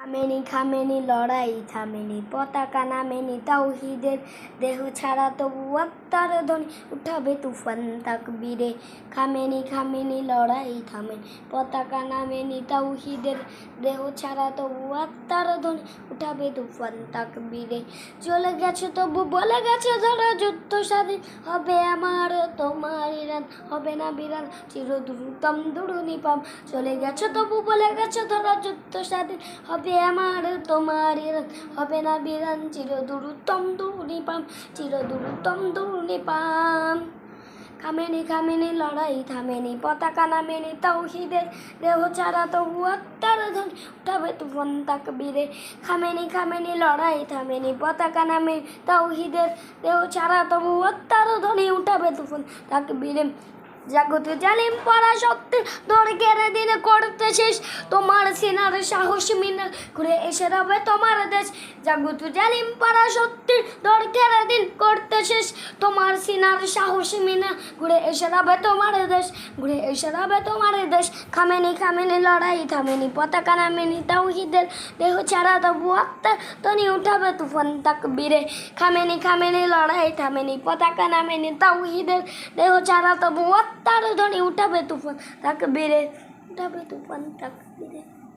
থামেনি থামেনি লড়াই থামেনি, পতাকা নামেনি তাওহীদের, দেহ ছাড়া তবু আত্মার ধ্বনি উঠাবে তুফান তাকবীরে। থামেনি থামেনি লড়াই থামেনি, পতাকা নামেনি তাওহীদের, দেহ ছাড়া তবু আত্মার ধ্বনি উঠাবে তুফান তাকবীরে। চলে গেছে তবু বলে গেছে ধরো যুদ্ধ স্বাধীন হবে আমার তোমার ইরান, হবে না বিরান চিরদ্রুতম দুরুনিপাম। চলে গেছে তবু বলে গেছে ধরো যুদ্ধ স্বাধীন হবে আমার তোমার ইরান, হবে না বিরান চিরদ্রুতম দুরুনিপাম, চিরদ্রুতম দুরুনিপাম। থামেনি থামেনি লড়াই থামেনি, পতাকা নামেনি তাওহীদের, দেহ ছাড়া তবু আত্মার ধ্বনি উঠাবে তুফান তাকবীরে। থামেনি থামেনি লড়াই থামেনি, পতাকা নামেনি তাওহীদের, দেহ ছাড়া তবু আত্মার ধ্বনি উঠাবে তুফান তাকবীরে। জাগতে জালিম পরা শক্তি দৌড় কেড়ে দিনে করতে শেষ, তোমার সিনার সাহস মিনার ঘুরে এসে রবে তোমার দেশ। জাগতে জালিম পরা শক্তি দৌড় কেড়ে দিন করতে শেষ, তোমার সিনার সাহস মিনার ঘুরে এসে রবে তোমার দেশ, ঘুরে এসে রবে তোমার দেশ। থামেনি থামেনি লড়াই থামেনি, পতাকা নামেনি তাওহীদের, দেহ ছাড়া তবু আত্মার ধ্বনি উঠাবে তুফান তাকবীরে। থামেনি থামেনি লড়াই থামেনি, পতাকা নামেনি তাওহীদের, দেহ ছাড়া তবু আত্মার ধ্বনি উঠাবে তুফান তাকবীরে, উঠাবে তুফান তাকবীরে।